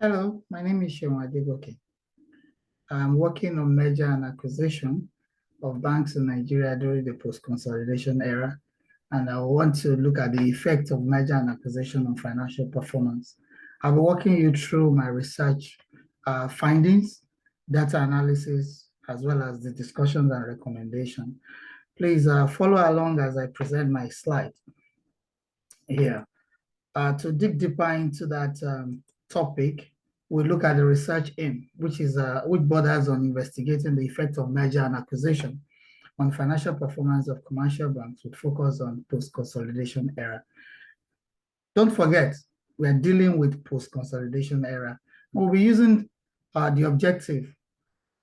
Hello, my name is Sean Adegoke. I'm working on merger and acquisition of banks in Nigeria during the post-consolidation era, and I want to look at the effect of merger and acquisition on financial performance. I'll be walking you through my research findings, data analysis, as well as the discussions and recommendation. Please follow along as I present my slide here. To dig deeper into that topic, we look at the research aim, which borders on investigating the effect of merger and acquisition on financial performance of commercial banks with focus on post-consolidation era. Don't forget, we are dealing with post-consolidation era. We'll be using the objective.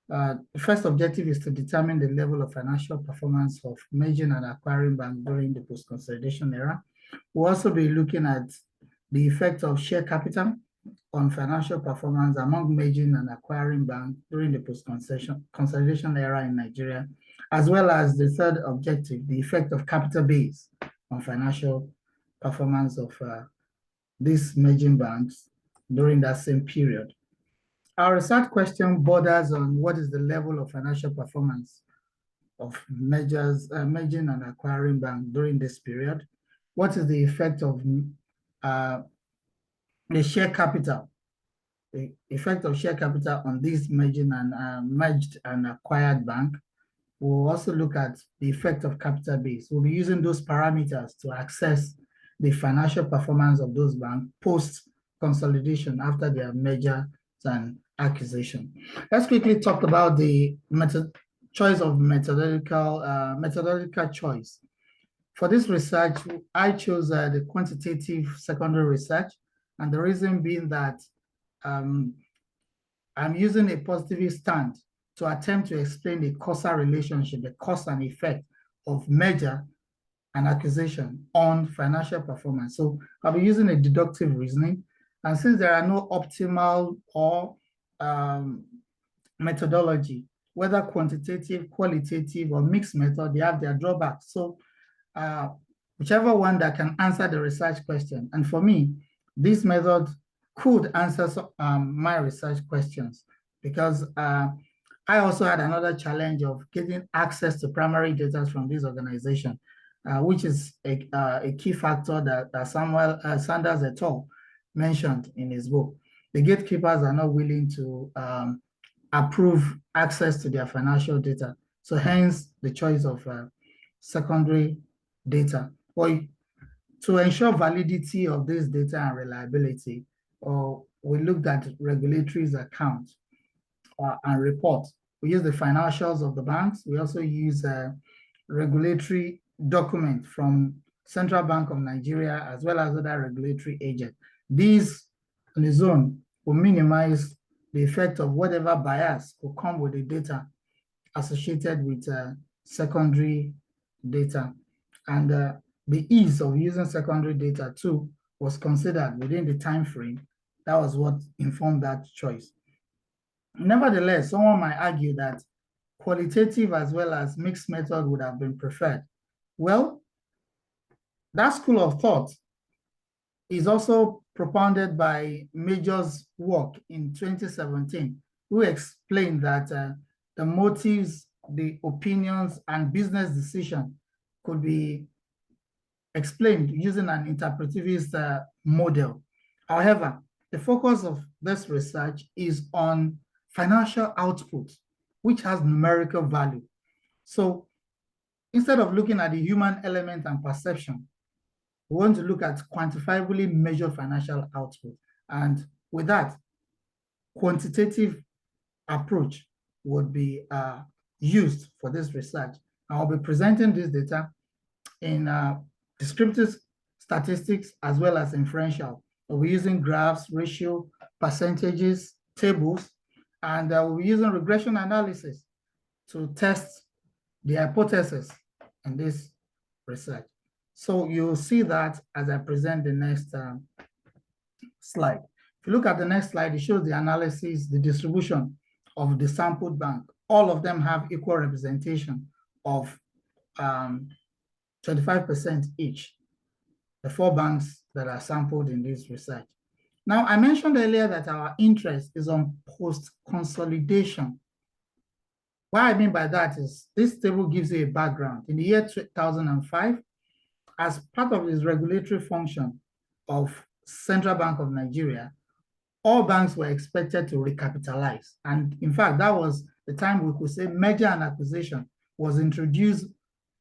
The first objective is to determine the level of financial performance of merging and acquiring banks during the post-consolidation era. We'll also be looking at the effect of share capital on financial performance among merging and acquiring banks during the post-consolidation era in Nigeria, as well as the third objective, the effect of capital base on financial performance of these merging banks during that same period. Our research question borders on what is the level of financial performance of merging and acquiring banks during this period. What is the effect of the share capital, the effect of share capital on this merged and acquired bank? We'll also look at the effect of capital base. We'll be using those parameters to assess the financial performance of those banks post-consolidation after their merger and acquisition. Let's quickly talk about the choice of methodological choice. For this research, I chose the quantitative secondary research, and the reason being that I'm using a positivist stand to attempt to explain the causal relationship, the cause and effect of merger and acquisition on financial performance. So I'll be using a deductive reasoning. And since there are no optimal or methodology, whether quantitative, qualitative, or mixed method, they have their drawbacks. So whichever one that can answer the research question. And for me, this method could answer my research questions, because I also had another challenge of getting access to primary data from this organization, which is a key factor that Samuel Sanders et al. Mentioned in his book. The gatekeepers are not willing to approve access to their financial data. So hence the choice of secondary data. Well, to ensure validity of this data and reliability, we looked at regulatory's account and report. We use the financials of the banks. We also use a regulatory document from Central Bank of Nigeria, as well as other regulatory agents. These on its own will minimize the effect of whatever bias could come with the data associated with secondary data. And the ease of using secondary data too was considered within the time frame. That was what informed that choice. Nevertheless, someone might argue that qualitative as well as mixed method would have been preferred. Well, that school of thought is also propounded by Major's work in 2017, who explained that the motives, the opinions, and business decision could be explained using an interpretivist model. However, the focus of this research is on financial output, which has numerical value. So instead of looking at the human element and perception, we want to look at quantifiably measured financial output. And with that, quantitative approach would be used for this research. I'll be presenting this data in descriptive statistics as well as inferential. We're using graphs, ratio, percentages, tables, and we're using regression analysis to test the hypothesis in this research. So you'll see that as I present the next slide. If you look at the next slide, it shows the analysis, the distribution of the sampled bank. All of them have equal representation of 25% each, the 4 banks that are sampled in this research. Now, I mentioned earlier that our interest is on post-consolidation. What I mean by that is this table gives you a background. In the year 2005, as part of its regulatory function of Central Bank of Nigeria, all banks were expected to recapitalize. And in fact, that was the time we could say merger and acquisition was introduced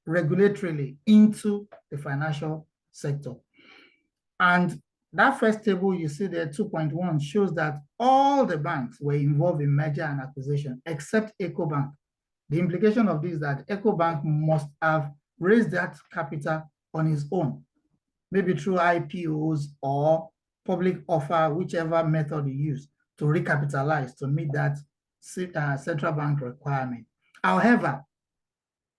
regulatorily into the financial sector. And that first table you see there, 2.1, shows that all the banks were involved in merger and acquisition, except EcoBank. The implication of this is that EcoBank must have raised that capital on its own, maybe through IPOs or public offer, whichever method you use to recapitalize to meet that central bank requirement. However,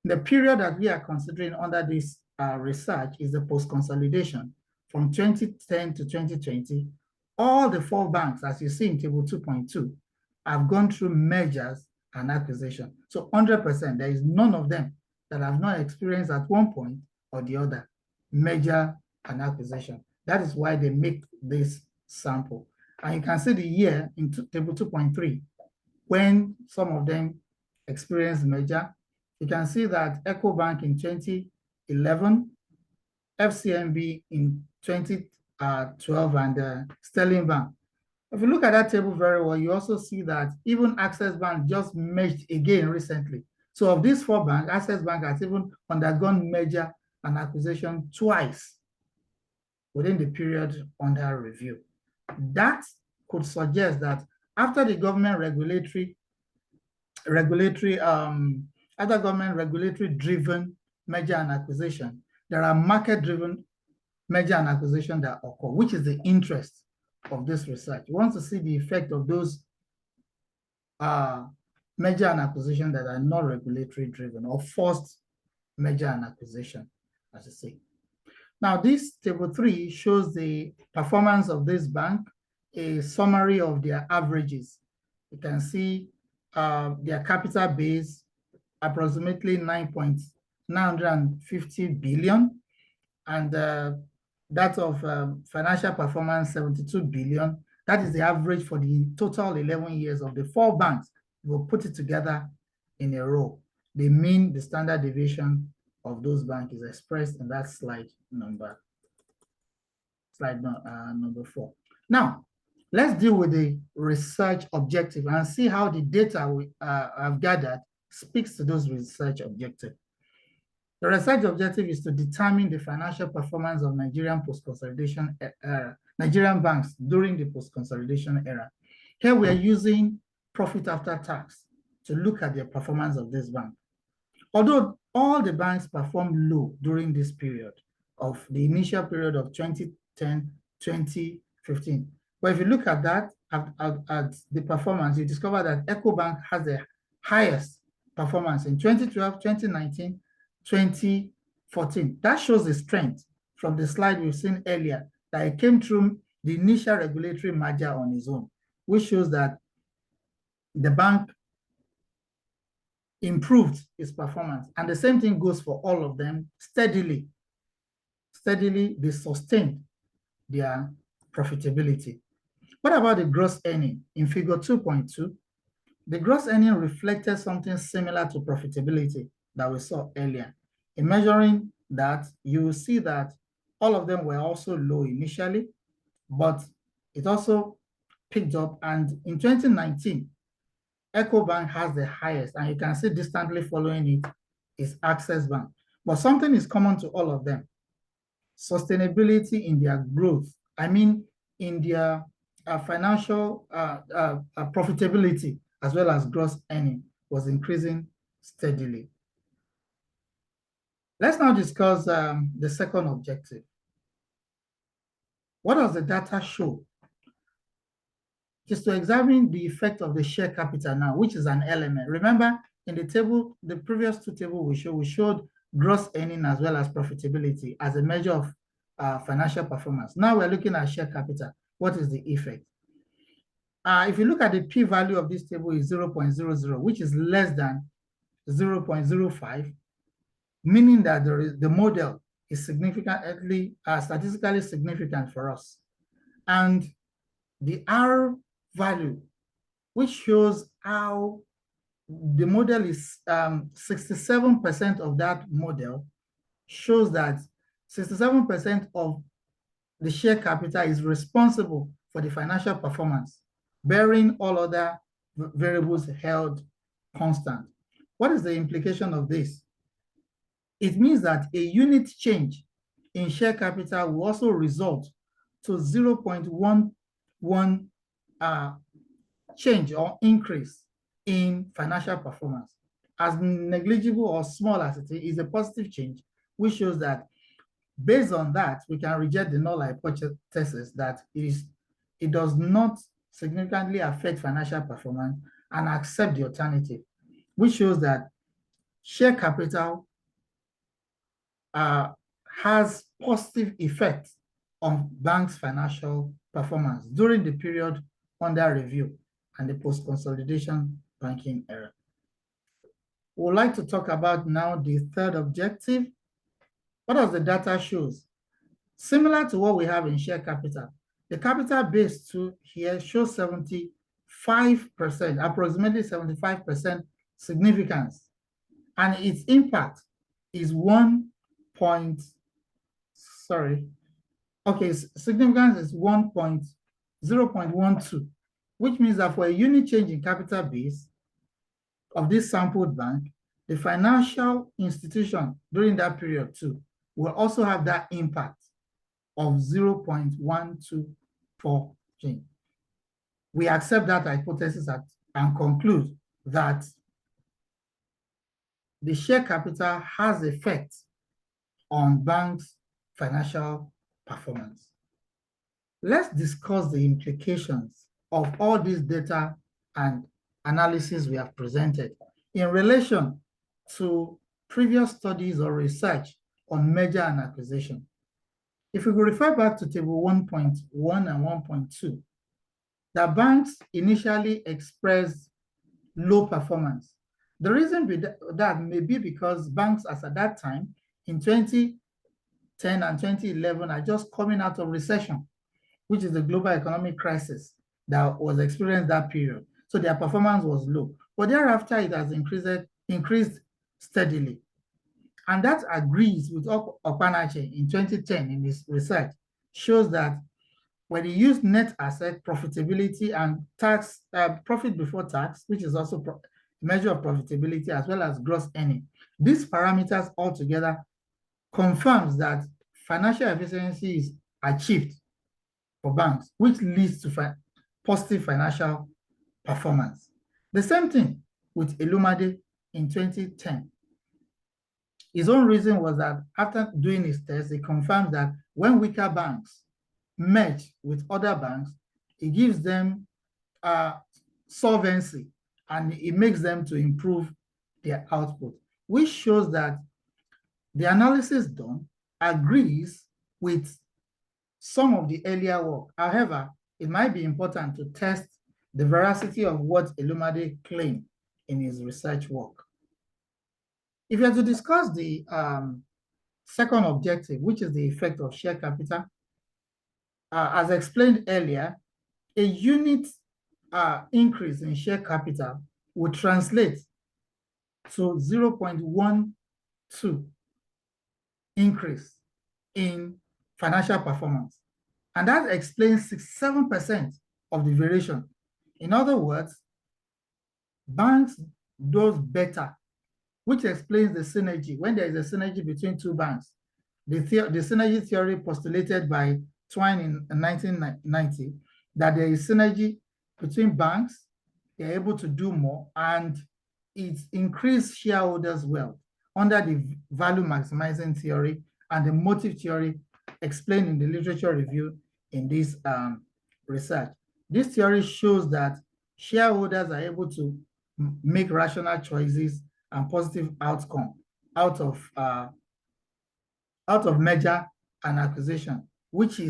the period that we are considering under this research is the post-consolidation from 2010 to 2020. All the 4 banks, as you see in table 2.2, have gone through mergers and acquisition. So 100%, there is none of them that have not experienced at one point or the other merger and acquisition. That is why they make this sample. And you can see the year in table 2.3, when some of them experienced merger. You can see that EcoBank in 2011, FCMB in 2012, and Sterling Bank. If you look at that table very well, you also see that even Access Bank just merged again recently. So of these 4 banks, Access Bank has even undergone merger and acquisition twice within the period under review. That could suggest that after the government regulatory driven merger and acquisition, there are market-driven merger and acquisition that occur, which is the interest of this research. We want to see the effect of those merger and acquisition that are not regulatory driven or forced merger and acquisition, as you see. Now, this table 3 shows the performance of this bank, a summary of their averages. You can see their capital base, approximately 950 billion, and that of financial performance, 72 billion. That is the average for the total 11 years of the 4 banks. We'll put it together in a row. The mean, the standard deviation of those banks is expressed in that slide number 4. Now, let's deal with the research objective and see how the data we have gathered speaks to those research objectives. The research objective is to determine the financial performance of Nigerian post-consolidation Nigerian banks during the post-consolidation era. Here we are using profit after tax to look at the performance of this bank. Although all the banks performed low during this period of the initial period of 2010, 2015. But if you look at that, at the performance, you discover that EcoBank has the highest performance in 2012, 2019, 2014. That shows the strength from the slide we've seen earlier, that it came through the initial regulatory merger on its own, which shows that the bank improved its performance. And the same thing goes for all of them. Steadily, they sustained their profitability. What about the gross earning? In figure 2.2, the gross earning reflected something similar to profitability that we saw earlier. In measuring that, you will see that all of them were also low initially, but it also picked up. And in 2019, EcoBank has the highest, and you can see distantly following it is Access Bank. But something is common to all of them: sustainability in their growth. I mean, in their financial profitability, as well as gross earning, was increasing steadily. Let's now discuss the second objective. What does the data show? Just to examine the effect of the share capital now, which is an element. Remember, in the table, the previous 2 tables we showed gross earning as well as profitability as a measure of financial performance. Now we're looking at share capital. What is the effect? If you look at the p-value of this table is 0.00, which is less than 0.05, meaning that the model is significantly, statistically significant for us. And the R value, which shows how the model is 67% of that model shows that 67% of the share capital is responsible for the financial performance, bearing all other variables held constant. What is the implication of this? It means that a unit change in share capital will also result to 0.11 change or increase in financial performance. As negligible or small as it is a positive change, which shows that based on that, we can reject the null hypothesis that it does not significantly affect financial performance and accept the alternative, which shows that share capital has positive effects on banks' financial performance during the period under review and the post-consolidation banking era. We would like to talk about now the third objective. What does the data shows? Similar to what we have in share capital, the capital base to here shows 75%, approximately 75% significance, and its impact is significance is 0.12, which means that for a unit change in capital base of this sampled bank, the financial institution during that period too will also have that impact of 0.124 change. We accept that hypothesis and conclude that the share capital has effect on banks' financial performance. Let's discuss the implications of all this data and analysis we have presented in relation to previous studies or research on merger and acquisition. If we could refer back to table 1.1 and 1.2, the banks initially expressed low performance. The reason that may be because banks as at that time in 2010 and 2011 are just coming out of recession, which is the global economic crisis that was experienced that period. So their performance was low. But thereafter, it has increased steadily. And that agrees with Okpanache in 2010 in his research, shows that when you use net asset profitability and tax profit before tax, which is also a measure of profitability as well as gross earning, these parameters altogether confirms that financial efficiency is achieved for banks, which leads to positive financial performance. The same thing with Elumade in 2010. His own reason was that after doing his test, he confirmed that when weaker banks merge with other banks, it gives them solvency and it makes them to improve their output, which shows that the analysis done agrees with some of the earlier work. However, it might be important to test the veracity of what Elumade claimed in his research work. If you are to discuss the second objective, which is the effect of share capital, as explained earlier, a unit increase in share capital would translate to 0.12 increase in financial performance. And that explains 67% of the variation. In other words, banks do better, which explains the synergy. When there is a synergy between two banks, the synergy theory postulated by Twine in 1990, that there is synergy between banks, they're able to do more, and it increased shareholders' wealth under the value maximizing theory and the motive theory explained in the literature review in this research. This theory shows that shareholders are able to make rational choices and positive outcome out of merger and acquisition, which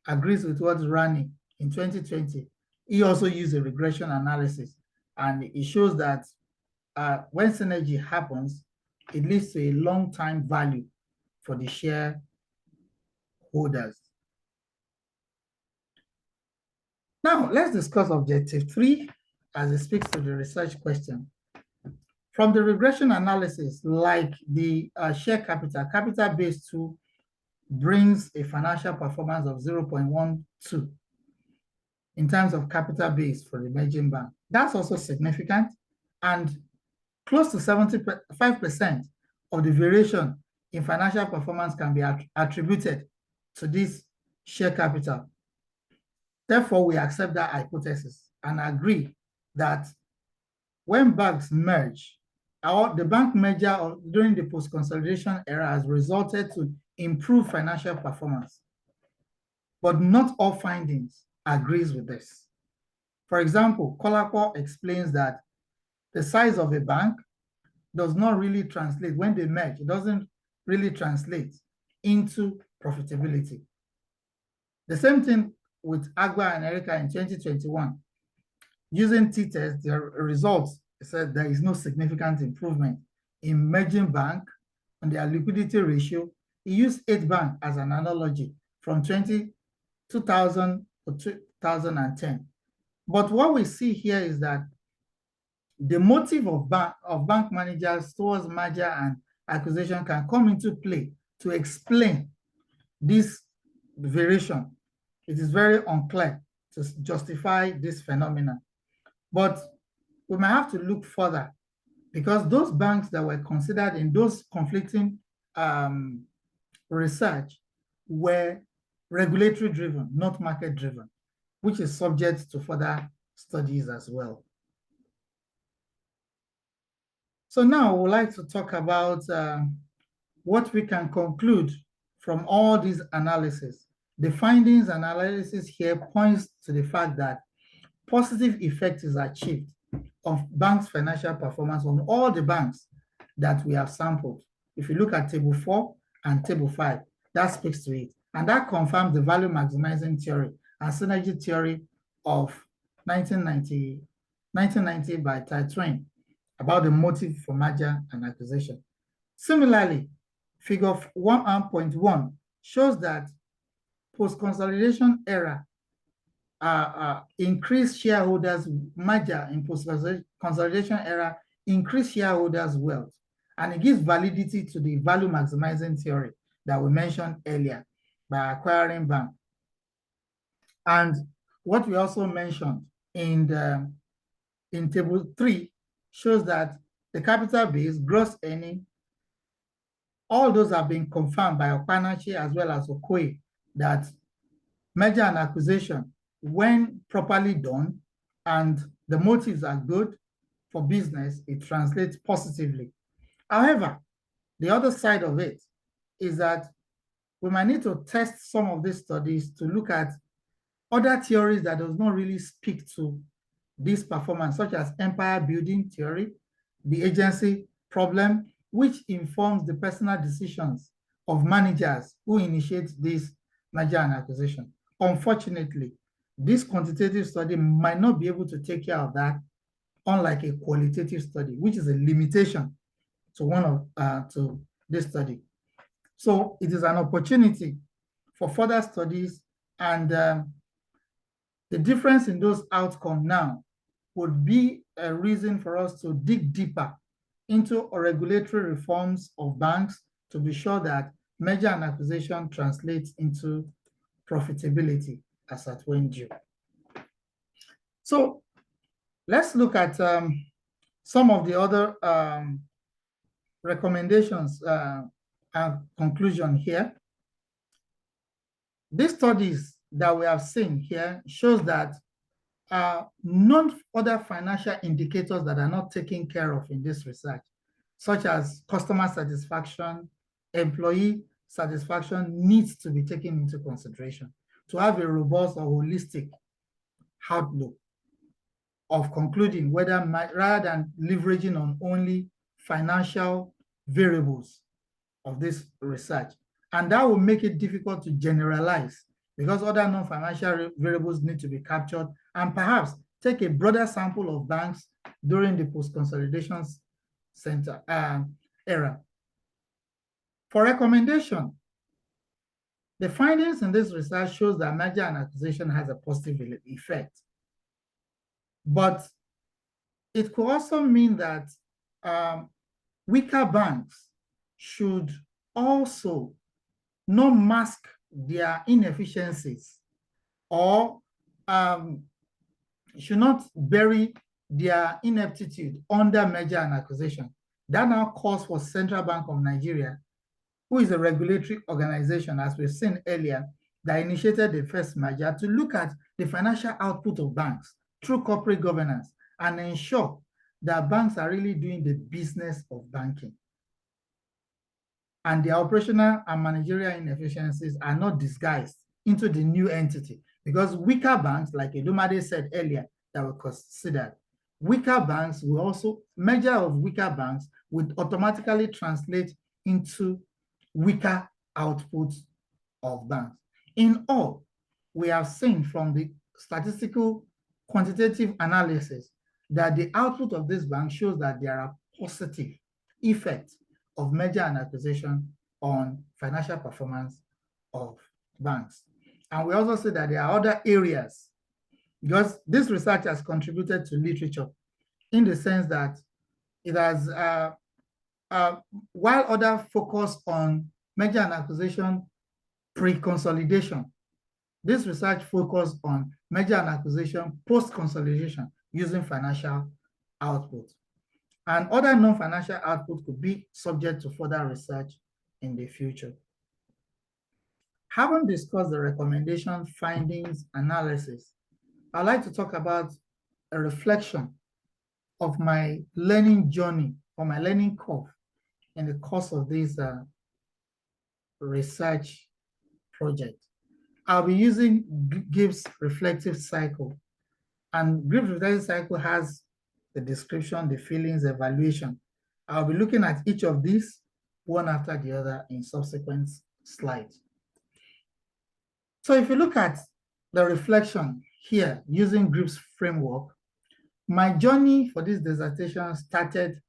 agrees with what Rani in 2020. He also used a regression analysis, and it shows that when synergy happens, it leads to a long-time value for the shareholders. Now, let's discuss objective 3 as it speaks to the research question. From the regression analysis, like the share capital base 2 brings a financial performance of 0.12 in terms of capital base for the emerging bank. That's also significant, and close to 75% of the variation in financial performance can be attributed to this share capital. Therefore, we accept that hypothesis and agree that when banks merge, the bank merger during the post-consolidation era has resulted to improve financial performance. But not all findings agrees with this. For example, Kolakwa explains that the size of a bank does not really translate, when they merge, it doesn't really translate into profitability. The same thing with Agba and Erica in 2021. Using t-test, their results said there is no significant improvement in merging bank and their liquidity ratio. He used 8 bank as an analogy from 2000 to 2010. But what we see here is that the motive of bank managers towards merger and acquisition can come into play to explain this variation. It is very unclear to justify this phenomenon. But we might have to look further, because those banks that were considered in those conflicting research were regulatory driven, not market driven, which is subject to further studies as well. So now I would like to talk about what we can conclude from all these analyses. The findings and analysis here points to the fact that positive effect is achieved of banks' financial performance on all the banks that we have sampled. If you look at table 4 and table 5, that speaks to it. And that confirms the value maximizing theory and synergy theory of 1990 by Tai Twain about the motive for merger and acquisition. Similarly, figure 1.1 shows that post-consolidation era increased shareholders, merger in post-consolidation era increased shareholders' wealth. And it gives validity to the value maximizing theory that we mentioned earlier by acquiring bank. And what we also mentioned in table 3 shows that the capital base, gross earning, all those have been confirmed by Okpanachi as well as Okoye, that merger and acquisition, when properly done and the motives are good for business, it translates positively. However, the other side of it is that we might need to test some of these studies to look at other theories that does not really speak to this performance, such as empire building theory, the agency problem, which informs the personal decisions of managers who initiate this merger and acquisition. Unfortunately, this quantitative study might not be able to take care of that, unlike a qualitative study, which is a limitation to this study. So it is an opportunity for further studies, and the difference in those outcomes now would be a reason for us to dig deeper into regulatory reforms of banks to be sure that merger and acquisition translates into profitability as at when due. So let's look at some of the other recommendations and conclusion here. These studies that we have seen here shows that none other financial indicators that are not taken care of in this research, such as customer satisfaction, employee satisfaction, needs to be taken into consideration to have a robust or holistic outlook of concluding whether, rather than leveraging on only financial variables of this research. And that will make it difficult to generalize, because other non-financial variables need to be captured, and perhaps take a broader sample of banks during the post-consolidation era. For recommendation, the findings in this research shows that merger and acquisition has a positive effect But it could also mean that weaker banks should also not mask their inefficiencies or should not bury their ineptitude under merger and acquisition. That now calls for Central Bank of Nigeria, who is a regulatory organization, as we've seen earlier, that initiated the first merger, to look at the financial output of banks through corporate governance and ensure that banks are really doing the business of banking. And their operational and managerial inefficiencies are not disguised into the new entity, because weaker banks, like Edumade said earlier, that were considered, weaker banks will also, merger of weaker banks would automatically translate into weaker outputs of banks. In all, we have seen from the statistical quantitative analysis that the output of this bank shows that there are positive effects of merger and acquisition on financial performance of banks. And we also see that there are other areas, because this research has contributed to literature in the sense that it has, while others focus on merger and acquisition pre-consolidation, this research focused on merger and acquisition post-consolidation using financial output. And other non-financial output could be subject to further research in the future. Having discussed the recommendation, findings, analysis, I'd like to talk about a reflection of my learning journey or my learning curve in the course of this research project. I'll be using Gibbs reflective cycle, and Gibbs reflective cycle has the description, the feelings, evaluation. I'll be looking at each of these one after the other in subsequent slides. So if you look at the reflection here using Gibbs framework, my journey for this dissertation started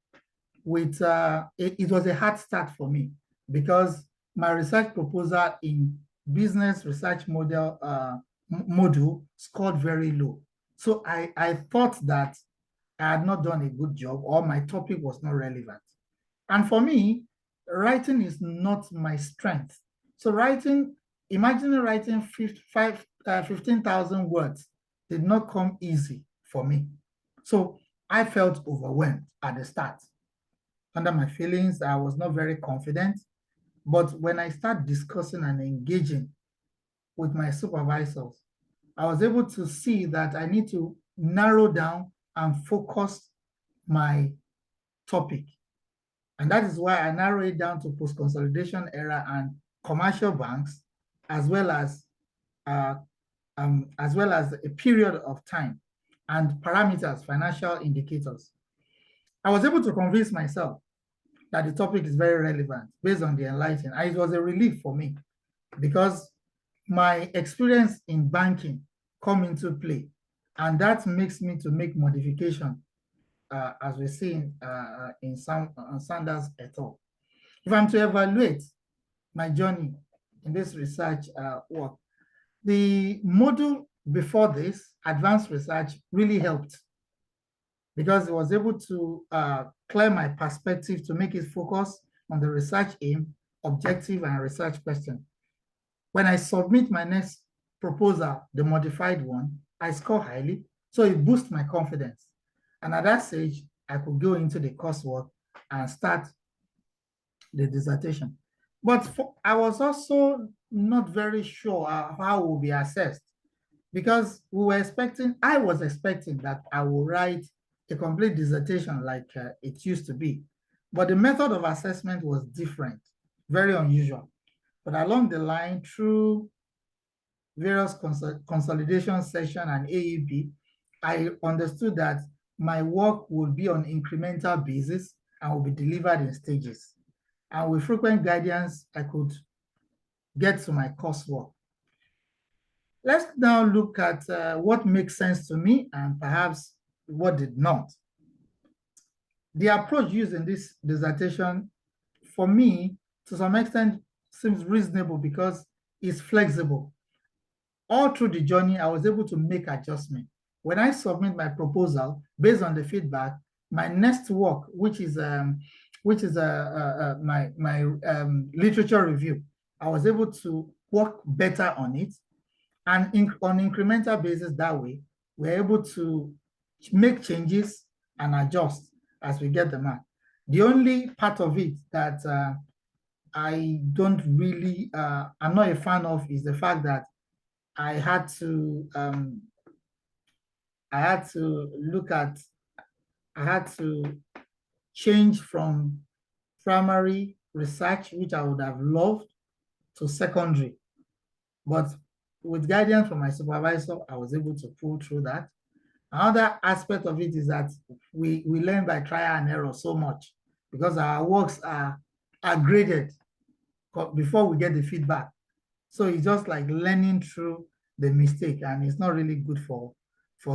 with, it was a hard start for me because my research proposal in business research module scored very low. So I thought that I had not done a good job or my topic was not relevant. And for me, writing is not my strength. So writing, imagining writing 15,000 words did not come easy for me. So I felt overwhelmed at the start. Under my feelings, I was not very confident. But when I started discussing and engaging with my supervisors, I was able to see that I need to narrow down and focus my topic. And that is why I narrow it down to post-consolidation era and commercial banks, as well as a period of time and parameters, financial indicators. I was able to convince myself that the topic is very relevant based on the enlightening. And it was a relief for me because my experience in banking come into play, and that makes me to make modification as we see in Sanders et al. If I'm to evaluate my journey in this research work, the module before this, advanced research, really helped because it was able to clear my perspective to make it focus on the research aim, objective, and research question. When I submit my next proposal, the modified one, I score highly, so it boosts my confidence. And at that stage, I could go into the coursework and start the dissertation. But I was also not very sure how it will be assessed because I was expecting that I would write a complete dissertation like it used to be. But the method of assessment was different, very unusual. But along the line, through various consolidation session and AEP, I understood that my work will be on incremental basis and will be delivered in stages. And with frequent guidance, I could get to my coursework. Let's now look at what makes sense to me and perhaps what did not. The approach used in this dissertation, for me, to some extent, seems reasonable because it's flexible. All through the journey, I was able to make adjustments. when I submit my proposal based on the feedback, my next work, which is my literature review, I was able to work better on it, and on incremental basis that way, we're able to make changes and adjust as we get the mark. The only part of it that I don't really, I'm not a fan of, is the fact that I had to change from primary research, which I would have loved, to secondary. But with guidance from my supervisor, I was able to pull through that. Another aspect of it is that we learn by trial and error so much, because our works are graded before we get the feedback. So it's just like learning through the mistake, and it's not really good for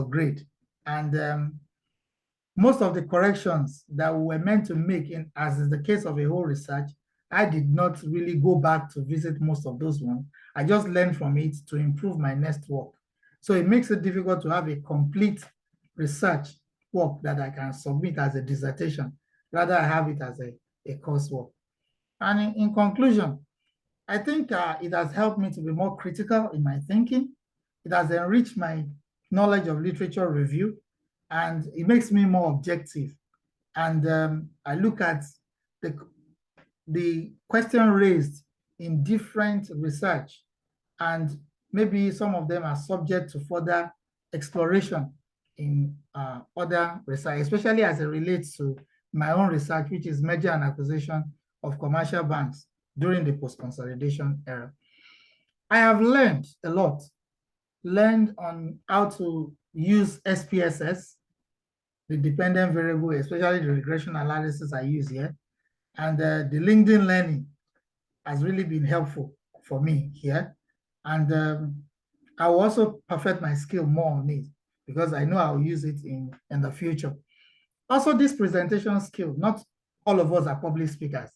grade. And most of the corrections that we were meant to make, as is the case of a whole research, I did not really go back to visit most of those ones. I just learned from it to improve my next work. So it makes it difficult to have a complete research work that I can submit as a dissertation. Rather, I have it as a coursework. And in conclusion, I think it has helped me to be more critical in my thinking. It has enriched my knowledge of literature review, and it makes me more objective. And I look at the question raised in different research, and maybe some of them are subject to further exploration in other research, especially as it relates to my own research, which is merger and acquisition of commercial banks during the post-consolidation era. I have learned a lot, learned on how to use SPSS, the dependent variable, especially the regression analysis I use here, and the LinkedIn learning has really been helpful for me here. And I will also perfect my skill more on it, because I know I'll use it in the future. Also, this presentation skill, not all of us are public speakers,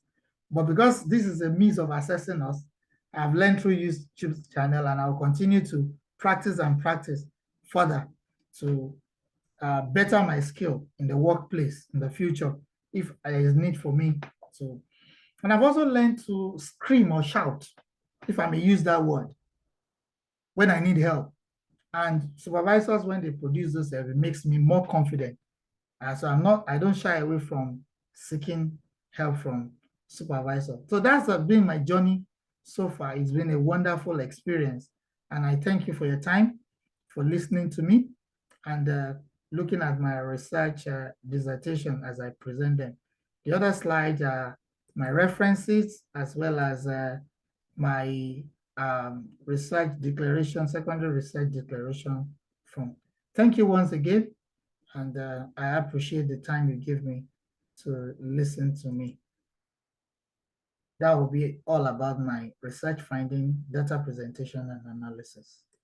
but because this is a means of assessing us, I've learned through YouTube channel, and I'll continue to practice and practice further to better my skill in the workplace in the future, if there is need for me to. And I've also learned to scream or shout, if I may use that word, when I need help. And supervisors, when they produce this, it makes me more confident. So I don't shy away from seeking help from supervisor. So that's been my journey so far. It's been a wonderful experience. And I thank you for your time, for listening to me, and looking at my research dissertation as I present them. The other slides are my references, as well as my research declaration, secondary research declaration form. Thank you once again. And I appreciate the time you give me to listen to me. That will be all about my research finding, data presentation, and analysis.